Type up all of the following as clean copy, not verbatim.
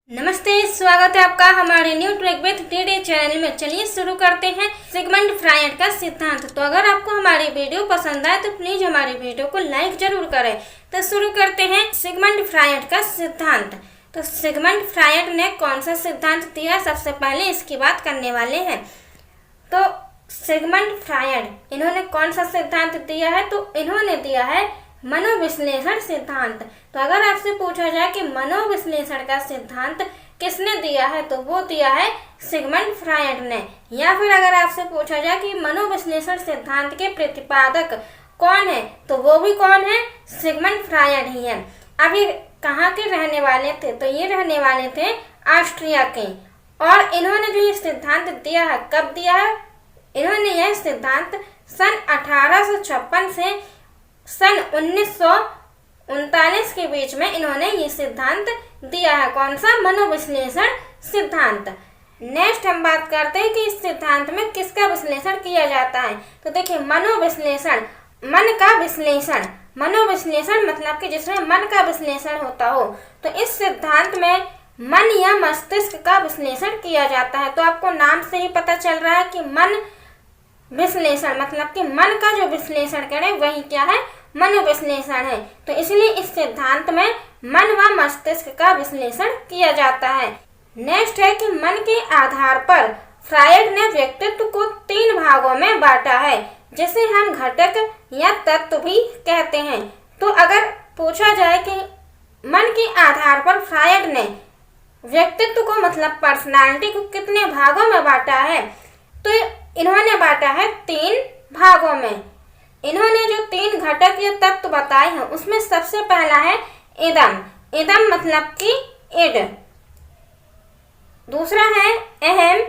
नमस्ते, स्वागत है आपका हमारे new track with DD channel में। चलिए शुरू करते हैं सिगमंड फ्रायड का सिद्धांत। तो अगर आपको हमारी वीडियो पसंद आए तो प्लीज हमारी वीडियो को लाइक जरूर करें। तो शुरू करते हैं सिगमंड फ्रायड का सिद्धांत। तो सिगमंड फ्रायड ने कौन सा सिद्धांत दिया, सबसे पहले इसकी बात करने वाले हैं। तो सिगमंड फ्रायड इन्होंने कौन सा सिद्धांत दिया है, तो इन्होंने दिया है मनोविश्लेषण सिद्धांत। तो अगर आपसे पूछा जाए कि मनोविश्लेषण का सिद्धांत किसने दिया है, तो वो दिया है सिगमंड फ्रायड ने। या फिर अगर आपसे पूछा जाए कि मनोविश्लेषण सिद्धांत के प्रतिपादक कौन है, तो वो भी कौन है, सिगमंड फ्रायड ही है। अब ये कहाँ के रहने वाले थे, तो ये रहने वाले थे ऑस्ट्रिया के। और इन्होंने जो ये सिद्धांत दिया है, कब दिया है, इन्होंने यह सिद्धांत सन 1856 से सन 1939 के बीच में इन्होंने ये सिद्धांत दिया है। कौन सा, मनोविश्लेषण सिद्धांत। नेक्स्ट हम बात करते हैं कि इस सिद्धांत में किसका विश्लेषण किया जाता है। तो देखिए, मनोविश्लेषण, मन का विश्लेषण, मनोविश्लेषण मतलब कि जिसमें मन का विश्लेषण होता हो। तो इस सिद्धांत में मन या मस्तिष्क का विश्लेषण किया जाता है। तो आपको नाम से ही पता चल रहा है कि मन विश्लेषण मतलब कि मन का जो विश्लेषण करें वही क्या है, मनोविश्लेषण है। तो इसलिए इस सिद्धांत में मन व मस्तिष्क का विश्लेषण किया जाता है। नेक्स्ट है कि मन के आधार पर फ्रायड ने व्यक्तित्व को 3 भागों में बांटा है, जिसे हम घटक या तत्व भी कहते हैं। तो अगर पूछा जाए कि मन के आधार पर फ्रायड ने व्यक्तित्व को मतलब पर्सनालिटी को कितने भागों में बांटा है, तो इन्होंने बांटा है 3 भागों में। इन्होंने जो 3 घटक या तत्व बताए हैं, उसमें सबसे पहला है इदम। इदम मतलब कि इड। दूसरा है अहम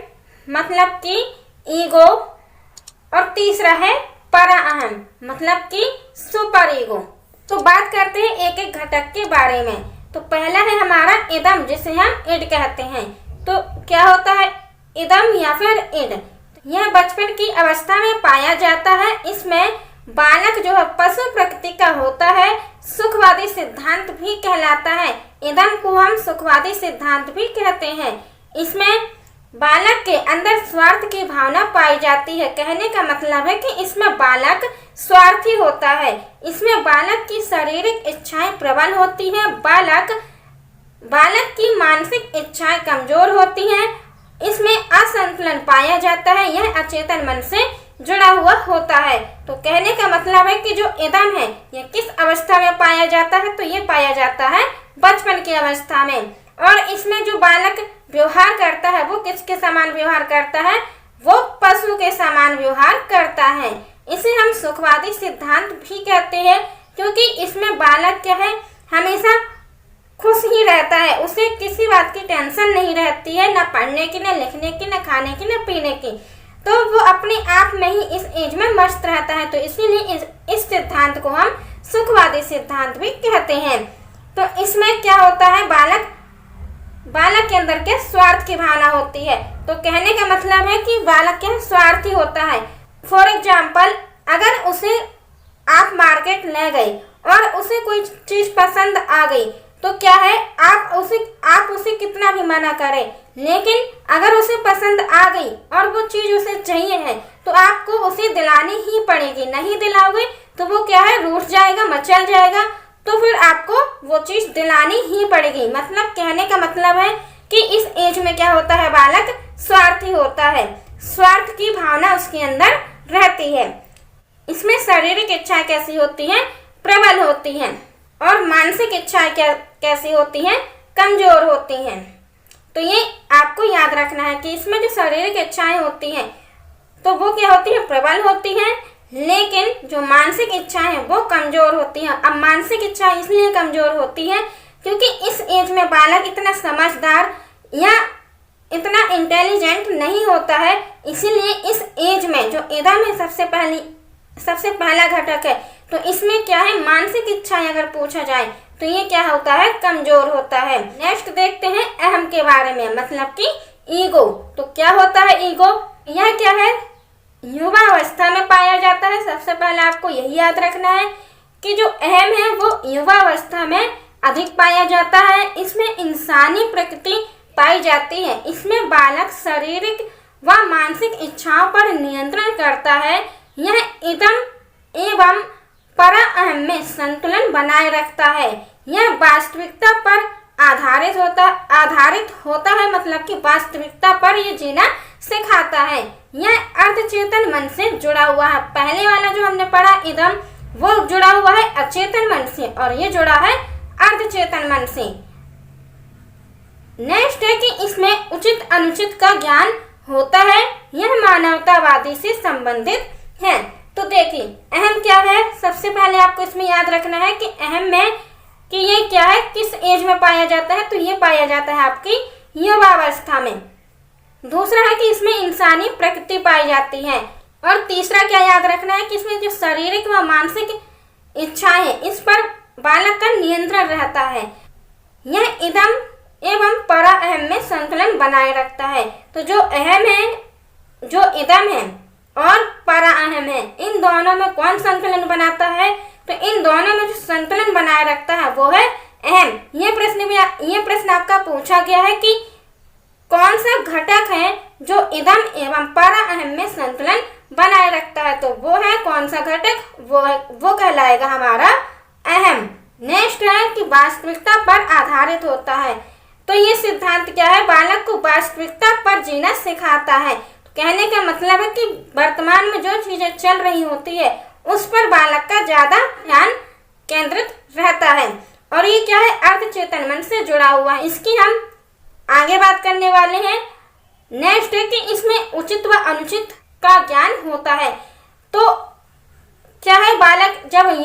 मतलब कि ईगो। और तीसरा है परा अहम मतलब कि सुपर ईगो। तो बात करते हैं एक एक घटक के बारे में। तो पहला है हमारा इदम, जिसे हम इड कहते हैं। तो क्या होता है इदम या फिर इड, यह बचपन की अवस्था में पाया जाता है। इसमें बालक जो है पशु प्रकृति का होता है, सुखवादी सिद्धांत भी कहलाता है। इदम को हम सुखवादी सिद्धांत भी कहते हैं। इसमें बालक के अंदर स्वार्थ की भावना पाई जाती है। कहने का मतलब है कि इसमें बालक स्वार्थी होता है। इसमें बालक की शारीरिक इच्छाएं प्रबल होती हैं, बालक की मानसिक इच्छाएं कमजोर होती हैं। इसमें असंतुलन पाया जाता है, यह अचेतन मन से जुड़ा हुआ होता है। तो कहने का मतलब है कि जो इदम है यह किस अवस्था में पाया जाता है, तो ये पाया जाता है बचपन की अवस्था में। और इसमें जो बालक व्यवहार करता है वो किसके समान व्यवहार करता है, वो पशु के समान व्यवहार करता है। इसे हम सुखवादी सिद्धांत भी कहते हैं, क्योंकि इसमें बालक क्या है, हमेशा खुश ही रहता है। उसे किसी बात की टेंशन नहीं रहती है, ना पढ़ने की, ना लिखने की, ना खाने की, ना पीने की। तो वो अपने आप में ही इस एज में मस्त रहता है। तो इसीलिए इस सिद्धांत को हम सुखवादी सिद्धांत भी कहते हैं। तो इसमें क्या होता है, बालक के अंदर के स्वार्थ की भावना होती है। तो कहने का मतलब है कि बालक क्या स्वार्थी होता है। फॉर एग्जाम्पल, अगर उसे आप मार्केट ले गए और उसे कोई चीज पसंद आ गई, तो क्या है, आप उसे कितना भी मना करें, लेकिन अगर उसे पसंद आ गई और वो चीज उसे चाहिए है, तो आपको उसे दिलानी ही पड़ेगी। नहीं दिलाओगे तो वो क्या है, रूठ जाएगा, मचल जाएगा। तो फिर आपको वो चीज दिलानी ही पड़ेगी। मतलब कहने का मतलब है कि इस एज में क्या होता है, बालक स्वार्थी होता है, स्वार्थ की भावना उसके अंदर रहती है। इसमें शारीरिक इच्छाएं कैसी होती हैं, प्रबल होती हैं। और मानसिक इच्छाएं कैसी होती हैं, कमजोर होती हैं। तो ये आपको याद रखना है कि इसमें जो शारीरिक इच्छाएं होती हैं तो वो क्या होती है, प्रबल होती हैं, लेकिन जो मानसिक इच्छाएं हैं वो कमजोर होती हैं। अब मानसिक इच्छा इसलिए कमजोर होती है क्योंकि इस एज में बालक इतना समझदार या इतना इंटेलिजेंट नहीं होता है। इसीलिए इस एज में जो इदम है सबसे पहला घटक है, तो इसमें क्या है, मानसिक इच्छाएं अगर पूछा जाए तो ये क्या होता है, कमजोर होता है। नेक्स्ट देखते हैं अहम के बारे में, मतलब कि ईगो। तो क्या होता है ईगो, यह क्या है, युवा अवस्था में पाया जाता है। सबसे पहले आपको यही याद रखना है कि जो अहम है वो युवा अवस्था में अधिक पाया जाता है। इसमें इंसानी प्रकृति पाई जाती है। इसमें बालक शारीरिक व मानसिक इच्छाओं पर नियंत्रण करता है। यह इदम एवं परा अहम में संतुलन बनाए रखता है। यह वास्तविकता पर आधारित होता है, मतलब कि वास्तविकता पर ये जीना सिखाता है। यह अर्धचेतन मन से जुड़ा हुआ है। पहले वाला जो हमने पढ़ा इदम, वो जुड़ा हुआ है अचेतन मन से और ये जुड़ा है अर्धचेतन मन से। नेक्स्ट है कि इसमें उचित अनुचित का ज्ञान होता है। यह मानवतावादी से संबंधित है। तो देखिए अहम क्या है, सबसे पहले आपको इसमें याद रखना है कि अहम में कि ये क्या है, किस एज में पाया जाता है। तो ये पाया जाता है आपकी युवावस्था में। दूसरा है कि इसमें इंसानी प्रकृति पाई जाती है। और तीसरा क्या याद रखना है कि इसमें जो शारीरिक व मानसिक इच्छाएं हैं, इस पर बालक का नियंत्रण रहता है। यह इदम एवं परा अहम में संतुलन बनाए रखता है। तो जो अहम है, जो इदम है और परा अहम है, इन दोनों में कौन संतुलन बनाता है? तो इन दोनों में जो संतुलन बनाए रखता है वो है अहम। ये प्रश्न आपका पूछा गया है कि कौन सा घटक है जो इदम एवं परा अहम में संतुलन बनाए रखता है। तो वो है कौन सा घटक, वो कहलाएगा हमारा अहम। नेक्स्ट है कि वास्तविकता पर आधारित होता है। तो ये सिद्धांत क्या है, बालक को वास्तविकता पर जीना सिखाता है। तो कहने का मतलब है कि वर्तमान में जो चीजें चल रही होती है उस पर बालक का ज्यादा ध्यान केंद्रित रहता है। और ये क्या है, अर्धचेतन मन से जुड़ा हुआ है। इसकी हम आगे बात करने वाले हैं। नेक्स्ट है कि इसमें उचित व अनुचित का ज्ञान होता है। तो क्या है, बालक क्या है,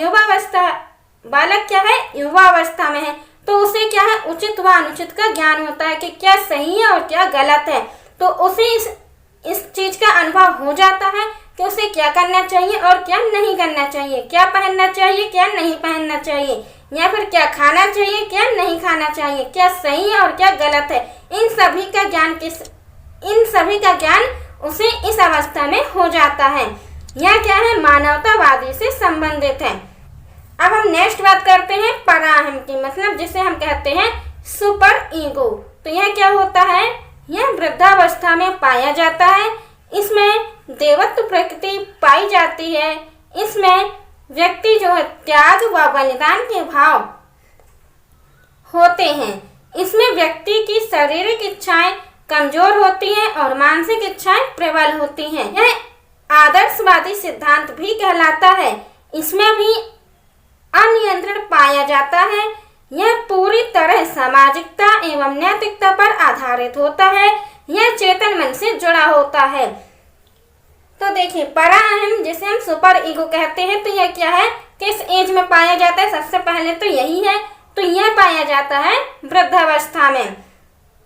युवावस्था में है, तो उसे क्या है, उचित व अनुचित का ज्ञान होता है कि क्या सही है और क्या गलत है। तो उसे इस चीज का अनुभव हो जाता है कि उसे क्या करना चाहिए और क्या नहीं करना चाहिए, क्या पहनना चाहिए, क्या नहीं पहनना चाहिए, या फिर क्या खाना चाहिए, क्या नहीं खाना चाहिए, क्या सही है और क्या गलत है। इन सभी का ज्ञान उसे इस अवस्था में हो जाता है। यह क्या है, मानवतावादी से संबंधित है। अब हम नेक्स्ट बात करते हैं पराअहम की, मतलब जिसे हम कहते हैं सुपर ईगो। तो यह क्या होता है, यह वृद्धावस्था में पाया जाता है। इसमें देवत्व प्रकृति पाई जाती है। इसमें व्यक्ति जो है त्याग व बलिदान के भाव होते हैं। इसमें व्यक्ति की शारीरिक इच्छाएं कमजोर होती हैं और मानसिक इच्छाएं प्रबल होती हैं। यह आदर्शवादी सिद्धांत भी कहलाता है। इसमें भी अनियंत्रण पाया जाता है। यह पूरी तरह सामाजिकता एवं नैतिकता पर आधारित होता है। यह चेतन मन से जुड़ा होता है। तो देखिए पराअहम जिसे हम सुपर ईगो कहते हैं, तो यह क्या है, किस एज में पाया जाता है? सबसे पहले तो यही है, तो यह पाया जाता है वृद्धावस्था में।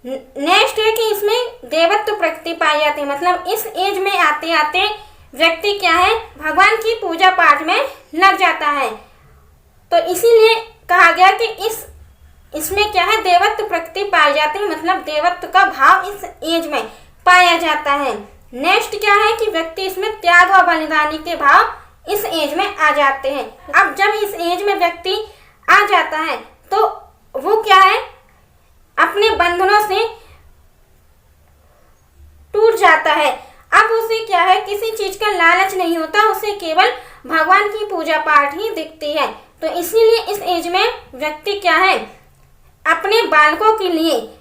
नेक्स्ट है कि इसमें देवत्व प्रकृति पाई जाती है, मतलब इस एज में आते आते व्यक्ति क्या है, भगवान की पूजा पाठ में लग जाता है। तो इसीलिए कहा गया कि इसमें क्या है, देवत्व प्रकृति पाई जाती है, मतलब देवत्व का भाव इस एज में पाया जाता है। नेक्स्ट क्या है कि व्यक्ति इसमें त्याग और बलिदानी के भाव इस एज में आ जाते हैं। अब जब इस एज में व्यक्ति आ जाता है तो वो क्या है, अपने बंधनों से टूट जाता है। अब उसे क्या है, किसी चीज का लालच नहीं होता, उसे केवल भगवान की पूजा पाठ ही दिखती है। तो इसीलिए इस एज में व्यक्ति क्या है, अपने बालकों के लिए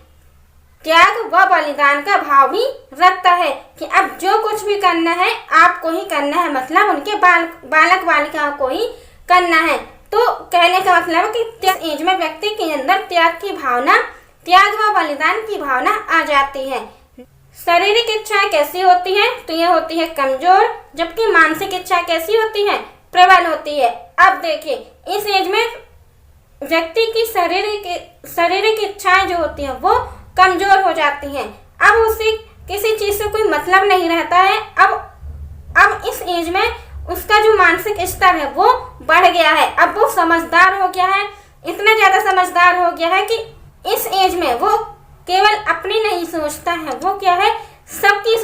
त्याग व बलिदान का भाव भी रखता है कि अब जो कुछ भी करना है आपको ही करना है, मतलब उनके बालक बालिकाओं को ही करना है। तो कहने का मतलब है कि इस एज में व्यक्ति के अंदर त्याग व बलिदान की भावना आ जाती है। शारीरिक इच्छाएं कैसी होती हैं, तो ये होती है कमजोर, जबकि मानसिक इच्छा कैसी होती है, प्रबल होती है। अब देखिए इस एज में व्यक्ति की शारीरिक इच्छाएं जो होती हैं वो कमजोर हो जाती हैं। अब उसे किसी चीज से कोई मतलब नहीं रहता है। अब इस एज में उसका जो मानसिक स्तर है वो बढ़ गया है। अब वो समझदार हो गया है, इतना ज्यादा समझदार हो गया है कि इस एज में वो केवल अपनी नहीं सोचता है, वो क्या है, सबकी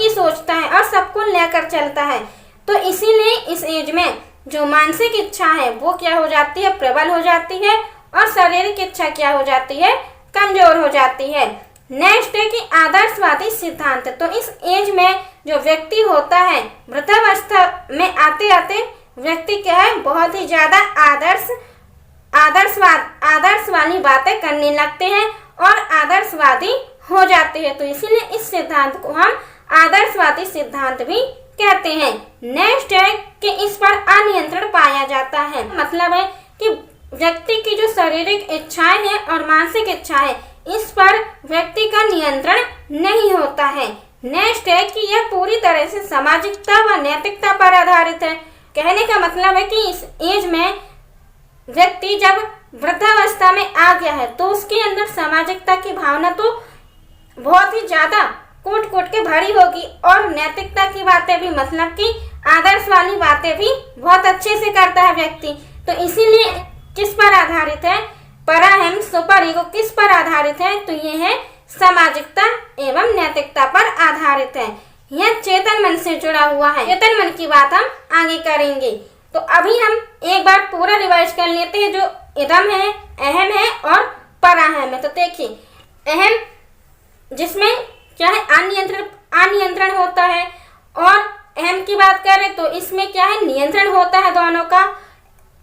सोचता है और सबको लेकर चलता है। तो इसीलिए इस एज में जो मानसिक इच्छा है वो क्या हो जाती है, प्रबल हो जाती है, और शारीरिक इच्छा क्या हो जाती है, कमजोर हो जाती है। नेक्स्ट है कि आदर्शवादी सिद्धांत। तो इस एज में जो व्यक्ति होता है, वृद्धावस्था में आते आते व्यक्ति क्या है, बहुत ही ज्यादा आदर्श वाली बातें करने लगते हैं और आदर्शवादी हो जाते हैं। तो इसीलिए इस सिद्धांत को हम आदर्शवादी सिद्धांत भी कहते हैं। नेक्स्ट है कि इस पर अनियंत्रण पाया जाता है। मतलब है कि व्यक्ति की जो शारीरिक इच्छाएं हैं और मानसिक इच्छा है, इस पर व्यक्ति का नियंत्रण नहीं होता है। नेक्स्ट है कि यह पूरी तरह से सामाजिकता व नैतिकता पर आधारित है। कहने का मतलब है कि इस एज में व्यक्ति जब वृद्धावस्था में आ गया है तो उसके अंदर सामाजिकता की भावना तो बहुत ही ज्यादा कूट कूट के भरी होगी, और नैतिकता की बातें भी, मतलब कि आदर्श वाली बातें भी बहुत अच्छे से करता है व्यक्ति। तो इसीलिए किस पर आधारित है, पराहम सुपर ईगो किस पर आधारित है, तो ये है सामाजिकता एवं नैतिकता पर आधारित है। यह चेतन मन से जुड़ा हुआ है। चेतन मन की बात हम आगे करेंगे। तो अभी हम एक बार पूरा रिवाइज कर लेते हैं। जो इदम है, अहम है और पराहम है। तो देखिए, अहम जिसमें क्या है, अनियंत्रण होता है, और अहम की बात करें तो इसमें क्या है, नियंत्रण होता है दोनों का,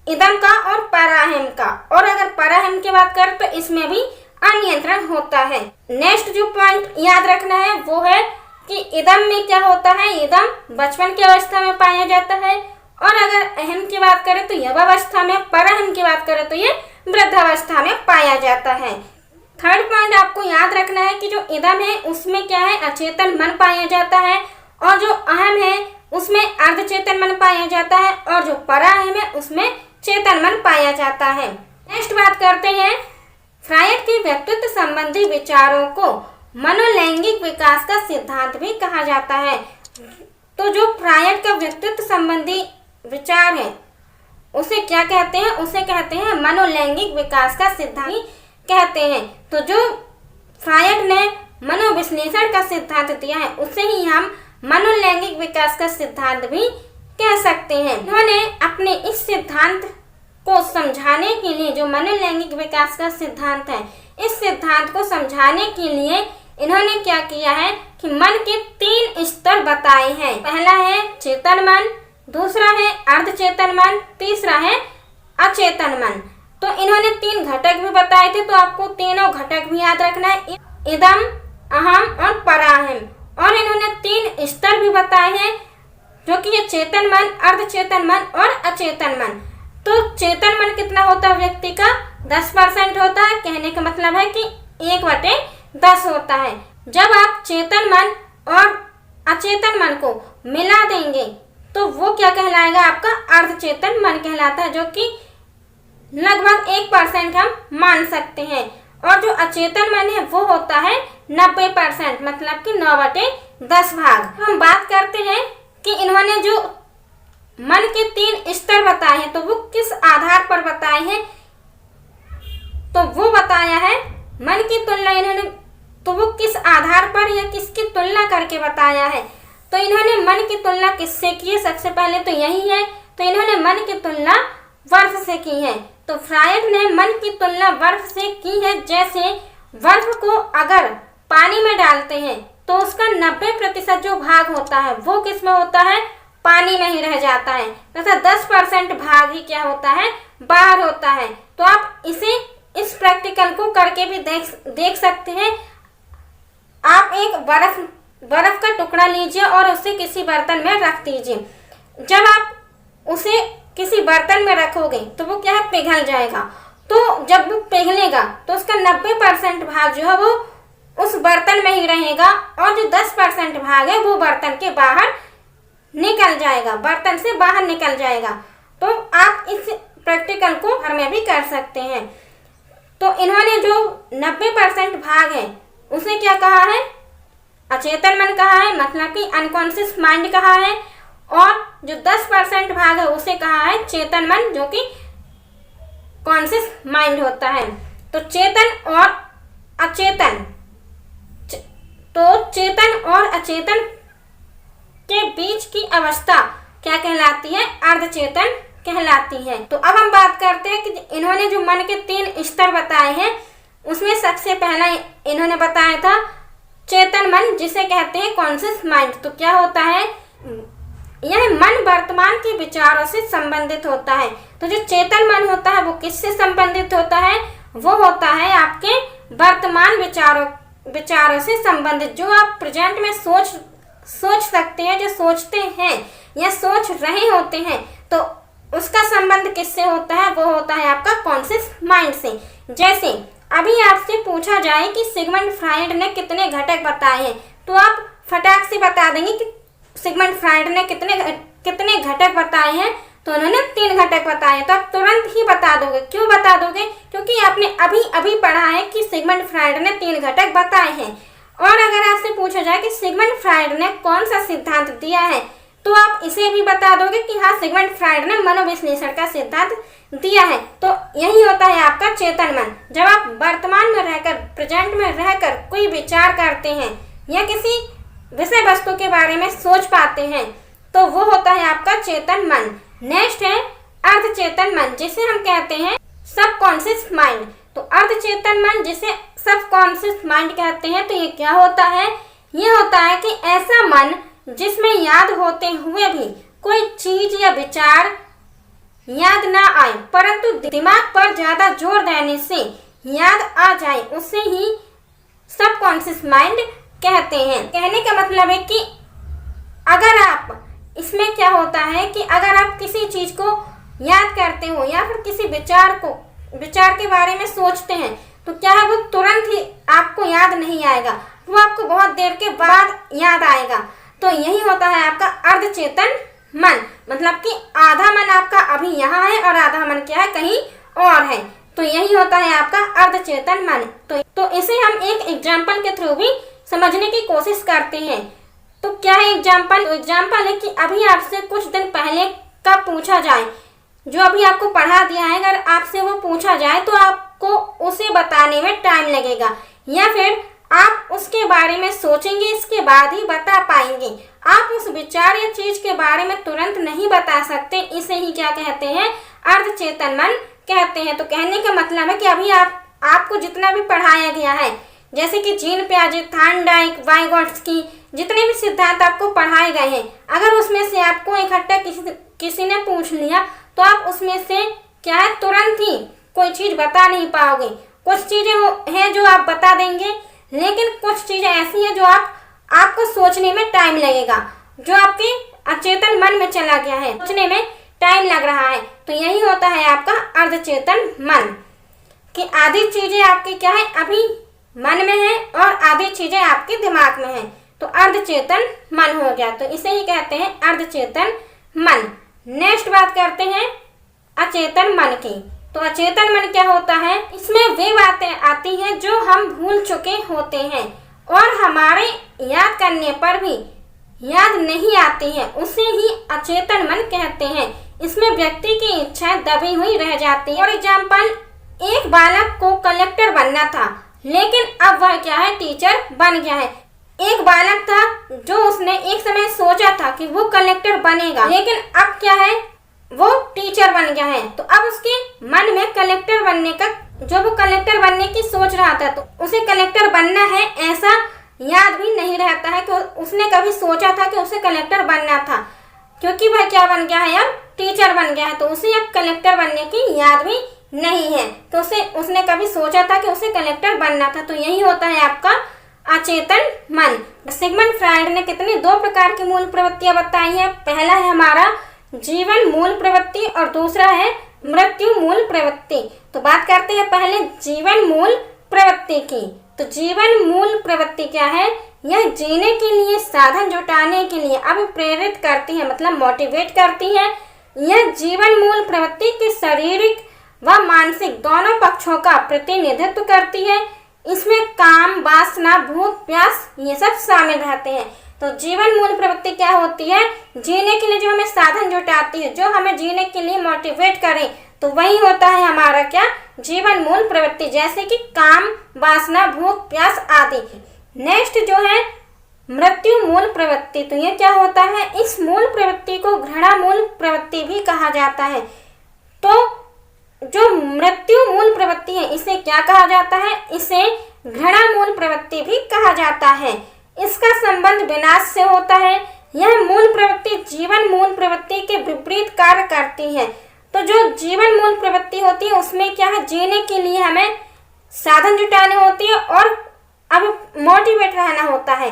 इदम का और पराहम का। और अगर पराहम की बात करें तो इसमें भी अनियंत्रण होता है। नेक्स्ट जो पॉइंट याद रखना है वो है कि इदम में क्या होता है, इदम बचपन की अवस्था में पाया जाता है, और अगर अहम की बात करें तो युवावस्था में, पराहम की बात करें तो ये वृद्धावस्था में पाया जाता है। थर्ड पॉइंट आपको याद रखना है कि जो इदम है उसमें क्या है, अचेतन मन पाया जाता है, और जो अहम है उसमें अर्धचेतन मन पाया जाता है, और जो पराहम है उसमें चेतन मन पाया जाता है। नेक्स्ट बात करते हैं, फ्रायड के व्यक्तित्व संबंधी विचारों को मनोलैंगिक विकास का सिद्धांत भी कहा जाता है। तो जो फ्रायड का व्यक्तित्व संबंधी विचार है उसे क्या कहते हैं, उसे कहते हैं मनोलैंगिक विकास का सिद्धांत कहते हैं। तो जो फ्रायड ने मनोविश्लेषण का सिद्धांत दिया है उसे ही हम मनोलैंगिक विकास का सिद्धांत भी कह सकते हैं। उन्होंने अपने इस सिद्धांत को समझाने के लिए, जो मनोलैंगिक विकास का सिद्धांत है, इस सिद्धांत को समझाने के लिए इन्होंने क्या किया है कि मन के 3 स्तर बताए हैं। पहला है चेतन मन, दूसरा है अर्धचेतन मन, तीसरा है अचेतन मन। तो इन्होंने 3 घटक भी बताए थे, तो आपको तीनों घटक भी याद रखना है, इदम, अहम और पराहम। और इन्होंने 3 स्तर भी बताए हैं, जो कि ये चेतन मन, अर्धचेतन मन और अचेतन मन। तो चेतन मन कितना होता है व्यक्ति का, 10% होता है। कहने का मतलब है कि 1/10 होता है। जब आप चेतन मन और अचेतन मन को मिला देंगे तो वो क्या कहलाएगा, आपका अर्धचेतन मन कहलाता है, जो कि लगभग 1% हम मान सकते हैं। और जो अचेतन मन है वो होता है 90%, मतलब कि 9/10 भाग। हम बात करते हैं कि इन्होंने जो मन के 3 स्तर बताए हैं तो वो किस आधार पर बताए हैं, तो वो बताया है मन की तुलना इन्होंने, तो वो किस आधार पर या किसकी तुलना करके बताया है। तो इन्होंने मन की तुलना किससे की है, सबसे पहले तो यही है। तो इन्होंने मन की तुलना बर्फ से की है। तो फ्रायड ने मन की तुलना बर्फ से की है। जैसे बर्फ को अगर पानी में डालते हैं तो उसका 90% जो भाग होता है वो किस में होता है, पानी में ही रह जाता है, तथा 10% भाग ही क्या होता है, बाहर होता है। तो आप इस प्रैक्टिकल को करके भी देख सकते हैं। आप एक बर्फ का टुकड़ा लीजिए और उसे किसी बर्तन में रख दीजिए। जब आप उसे किसी बर्तन में रखोगे तो वो क्या है, पिघल जाएगा। तो जब वो पिघलेगा तो उसका 90% भाग जो है वो उस बर्तन में ही रहेगा, और जो 10% भाग है वो बर्तन के बाहर निकल जाएगा, बर्तन से बाहर निकल जाएगा। तो आप इस प्रैक्टिकल को घर में भी कर सकते हैं। तो इन्होंने जो 90% भाग है उसे क्या कहा है, अचेतन मन कहा है, मतलब कि अनकॉन्शियस माइंड कहा है। और जो 10% भाग है उसे कहा है चेतन मन, जो कि कॉन्शियस माइंड होता है। तो चेतन और अचेतन के बीच की अवस्था क्या कहलाती है, अर्धचेतन कहलाती है। तो अब हम बात करते हैं कि इन्होंने जो मन के 3 स्तर बताए हैं, उसमें सबसे पहला इन्होंने बताया था चेतन मन, जिसे कहते हैं कॉन्शियस माइंड। तो क्या होता है, यह मन वर्तमान के विचारों से संबंधित होता है। तो जो चेतन मन होता है वो किससे संबंधित होता है, वो होता है आपके वर्तमान विचारों से संबंधित, जो आप प्रेजेंट में सोच सकते हैं, जो सोचते हैं या सोच रहे होते हैं, तो उसका संबंध किससे होता है, वो होता है आपका कॉन्शियस माइंड से। जैसे अभी आपसे पूछा जाए कि सिगमंड फ्राइड ने कितने घटक बताए हैं, तो आप फटाक से बता देंगे कि सिगमंड फ्राइड ने कितने घटक बताए हैं, तो उन्होंने 3 घटक बताए। तो आप तुरंत ही बता दोगे। क्यों बता दोगे, क्योंकि आपने अभी पढ़ा है कि सिगमंड फ्राइड ने 3 घटक बताए हैं। और अगर आपसे पूछा जाए कि सिगमंड फ्राइड ने कौन सा सिद्धांत दिया है, तो आप इसे भी बता दोगे कि हाँ, सिगमंड फ्राइड ने मनोविश्लेषण का सिद्धांत दिया है। तो यही होता है आपका चेतन मन। जब आप वर्तमान में रहकर, प्रेजेंट में रहकर कोई विचार करते हैं या किसी विषय वस्तु के बारे में सोच पाते हैं, तो वो होता है आपका चेतन मन। नेक्स्ट है अर्धचेतन मन, जिसे हम कहते हैं सबकॉन्शियस माइंड। तो अर्धचेतन मन, जिसे सबकॉन्शियस माइंड कहते हैं, तो ये क्या होता है, ये होता है कि ऐसा मन जिसमें याद होते हुए भी कोई चीज या विचार याद ना आए, परंतु दिमाग पर ज्यादा जोर देने से याद आ जाए, उसे ही सबकॉन्शियस माइंड कहते हैं। कहने का मतलब है कि अगर आप, इसमें क्या होता है कि अगर आप किसी चीज को याद करते हो या फिर किसी विचार के बारे में सोचते हैं, तो क्या है, वो तुरंत ही आपको याद नहीं आएगा, वो आपको बहुत देर के बाद याद आएगा। तो यही होता है आपका अर्धचेतन मन, मतलब कि आधा मन आपका अभी यहाँ है और आधा मन क्या है, कहीं और है। तो यही होता है आपका अर्धचेतन मन। तो इसे हम एक एग्जाम्पल के थ्रू भी समझने की कोशिश करते हैं। तो क्या है एग्जाम्पल है कि अभी आपसे कुछ दिन पहले का पूछा जाए, जो अभी आपको पढ़ा दिया है, अगर आपसे वो पूछा जाए तो आपको उसे बताने में टाइम लगेगा, या फिर आप उसके बारे में सोचेंगे, इसके बाद ही बता पाएंगे। आप उस विचार या चीज के बारे में तुरंत नहीं बता सकते। इसे ही क्या कहते हैं, अर्धचेतन मन कहते हैं। तो कहने का मतलब है कि अभी आपको जितना भी पढ़ाया गया है, जैसे कि जीन पियाजे, थॉर्नडाइक, वाइगोट्स्की, जितने भी सिद्धांत आपको पढ़ाए गए हैं, अगर उसमें से आपको इकट्ठा किसी ने पूछ लिया, तो आप उसमें से क्या है, तुरंत ही कोई चीज बता नहीं पाओगे। कुछ चीजें हैं जो आप बता देंगे, लेकिन कुछ चीजें ऐसी हैं जो आपको सोचने में टाइम लगेगा, जो आपके अचेतन मन में चला गया है, सोचने में टाइम लग रहा है। तो यही होता है आपका अर्धचेतन मन, कि आधी चीजें आपकी क्या है, अभी मन में है और आधी चीजें आपके दिमाग में है, तो अर्धचेतन मन हो गया। तो इसे ही कहते हैं अर्धचेतन मन। नेक्स्ट बात करते हैं अचेतन मन की। तो अचेतन मन क्या होता है, इसमें वे बातें आती हैं जो हम भूल चुके होते हैं और हमारे याद करने पर भी याद नहीं आती है, उसे ही अचेतन मन कहते हैं। इसमें व्यक्ति की इच्छाएं दबी हुई रह जाती है। फॉर एग्जाम्पल, एक बालक को कलेक्टर बनना था, लेकिन अब वह क्या है, टीचर बन गया है। एक बालक था जो उसने एक समय सोचा था कि वो कलेक्टर बनेगा, लेकिन अब क्या है, वो टीचर बन गया है। तो अब उसके मन में कलेक्टर बनने का, जो वो कलेक्टर बनने की सोच रहा था, तो उसे कलेक्टर बनना है ऐसा याद भी नहीं रहता है कि उसने कभी सोचा था कि उसे कलेक्टर बनना था, क्योंकि वह क्या बन गया है, अब टीचर बन गया है। तो उसे अब कलेक्टर बनने की याद भी नहीं है, तो उसने कभी सोचा था कि उसे कलेक्टर बनना था। तो यही होता है आपका अचेतन मन। सिगमंड फ्राइड ने कितनी 2 प्रकार की मूल प्रवृत्तियां बताई है। पहला है हमारा जीवन मूल प्रवृत्ति और दूसरा है मृत्यु मूल प्रवृत्ति। तो बात करते हैं पहले जीवन मूल प्रवृत्ति की। तो जीवन मूल प्रवृत्ति क्या है, यह जीने के लिए साधन जुटाने के लिए अभिप्रेरित करती है, मतलब मोटिवेट करती है। यह जीवन मूल प्रवृत्ति के शारीरिक व मानसिक दोनों पक्षों का प्रतिनिधित्व करती है। इसमें काम, वासना, भूख, प्यास ये सब शामिल रहते हैं। तो जीवन मूल प्रवृत्ति क्या होती है, जीने के लिए जो हमें साधन जुटाती है, जो हमें जीने के लिए मोटिवेट करे, तो वही होता है हमारा क्या, जीवन मूल प्रवृत्ति, जैसे कि काम, वासना, भूख, प्यास आदि। नेक्स्ट जो है मृत्यु मूल प्रवृत्ति। तो ये क्या होता है, इस मूल प्रवृत्ति को घृणा मूल प्रवृत्ति भी कहा जाता है। तो जो मृत्यु मूल प्रवृत्ति है इसे क्या कहा जाता है, इसे घृणा मूल प्रवृत्ति भी कहा जाता है। इसका संबंध विनाश से होता है। यह मूल प्रवृत्ति जीवन मूल प्रवृत्ति के विपरीत कार्य करती है। तो जो जीवन मूल प्रवृत्ति होती है उसमें क्या है, जीने के लिए हमें साधन जुटाने होती है और अब मोटिवेट रहना होता है।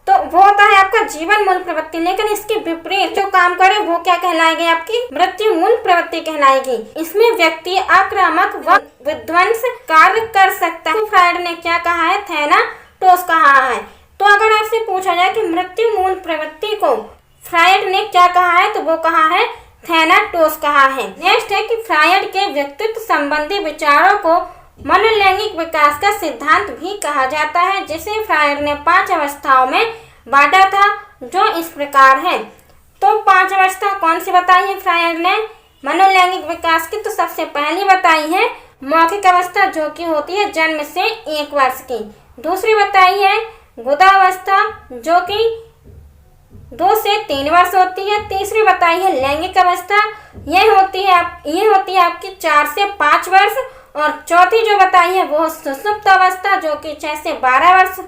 तो वो होता है आपका जीवन मूल प्रवृत्ति, लेकिन इसके विपरीत जो काम करे वो क्या कहलाएगी, आपकी मृत्यु मूल प्रवृत्ति कहलाएगी। इसमें व्यक्ति आक्रामक व विध्वंस कार्य कर सकता है। फ्रायड ने क्या कहा है, थैनाटोस कहा है। तो अगर आपसे पूछा जाए कि मृत्यु मूल प्रवृत्ति को फ्रायड ने क्या कहा है, तो वो कहा है थैनाटोस कहा है। नेक्स्ट है कि फ्रायड के व्यक्तित्व संबंधी विचारों को मनोलैंगिक विकास का सिद्धांत भी कहा जाता है, जिसे फ्रायड ने 5 अवस्थाओं में बांटा था, जो इस प्रकार है। तो 5 अवस्था कौन सी बताई है फ्रायड ने मनोलैंगिक विकास की, तो सबसे पहली बताई है मौखिक अवस्था, जो कि होती है जन्म से 1 वर्ष की। दूसरी बताई है गुदावस्था, जो कि 2 से 3 वर्ष होती है। तीसरी बताई है लैंगिक अवस्था, ये होती है आपकी 4 से 5 वर्ष। और चौथी जो बताई है वो सुषुप्त अवस्था, जो कि 6 से 12 वर्ष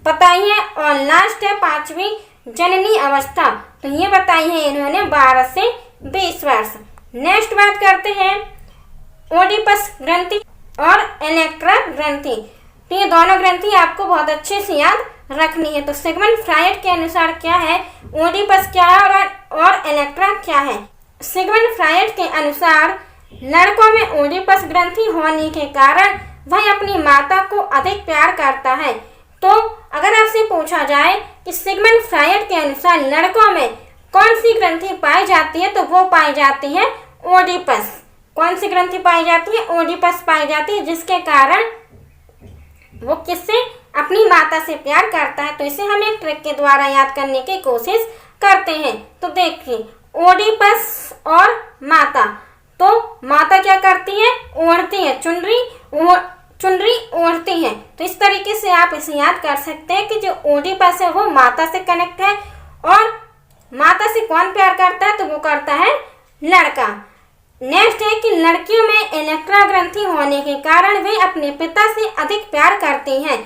बताई है। और लास्ट है 5वीं जननी अवस्था, तो ये बताई है इन्होंने 12 से 20 वर्ष। नेक्स्ट बात करते हैं ओडिपस ग्रंथि और इलेक्ट्रा ग्रंथि। तो ये दोनों ग्रंथि आपको बहुत अच्छे से याद रखनी है। तो सिगमंड फ्रायड के अनुसार क्या है, ओडिपस क्या है और इलेक्ट्रा क्या है। सिगमंड फ्रायड के अनुसार लड़कों में ओडिपस ग्रंथि होने के कारण वह अपनी माता को अधिक प्यार करता है। तो अगर आपसे पूछा जाए कि सिगमंड फ्रायड के अनुसार लड़कों में कौन सी ग्रंथि पाई जाती है, तो वो पाई जाती है ओडिपस। कौन सी ग्रंथि पाई जाती है, ओडिपस पाई जाती है, जिसके कारण वो किससे, अपनी माता से प्यार करता है। तो इसे हम एक ट्रिक के द्वारा याद करने की कोशिश करते हैं। तो देखिए ओडिपस और माता, तो माता क्या करती है, ओढ़ती है, चुनरी ओढ़ती है। तो इस तरीके से आप इसे याद कर सकते हैं कि जो ओडिपस है वो माता से कनेक्ट है और माता से कौन प्यार करता है, तो वो करता है लड़का। नेक्स्ट है कि लड़कियों में इलेक्ट्रा ग्रंथि होने के कारण वे अपने पिता से अधिक प्यार करती हैं।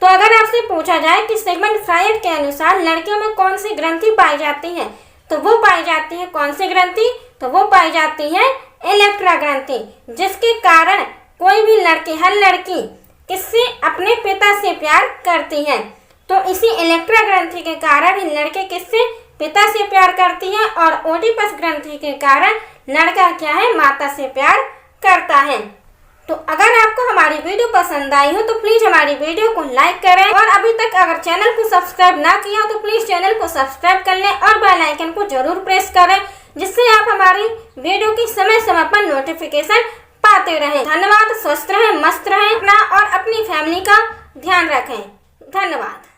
तो अगर आपसे पूछा जाए कि सिगमंड फ्रायड के अनुसार लड़कियों में कौन सी ग्रंथि पाई जाती है, तो वो पाई जाती है कौन सी ग्रंथि, तो वो पाई जाती है इलेक्ट्रा ग्रंथि, जिसके कारण कोई भी लड़की, हर लड़की किससे, अपने पिता से प्यार करती है। तो इसी इलेक्ट्रा ग्रंथि के कारण ही लड़के किससे, पिता से प्यार करती है और ओडिपस ग्रंथि के कारण लड़का क्या है, माता से प्यार करता है। तो अगर आपको हमारी वीडियो पसंद आई हो तो प्लीज हमारी वीडियो को लाइक करें और अभी तक अगर चैनल को सब्सक्राइब ना किया हो तो प्लीज चैनल को सब्सक्राइब कर लें और बेल आइकन को जरूर प्रेस करें, जिससे आप हमारी वीडियो की समय समय पर नोटिफिकेशन पाते रहें। धन्यवाद। स्वस्थ रहें, मस्त रहें, अपना और अपनी फैमिली का ध्यान रखें। धन्यवाद।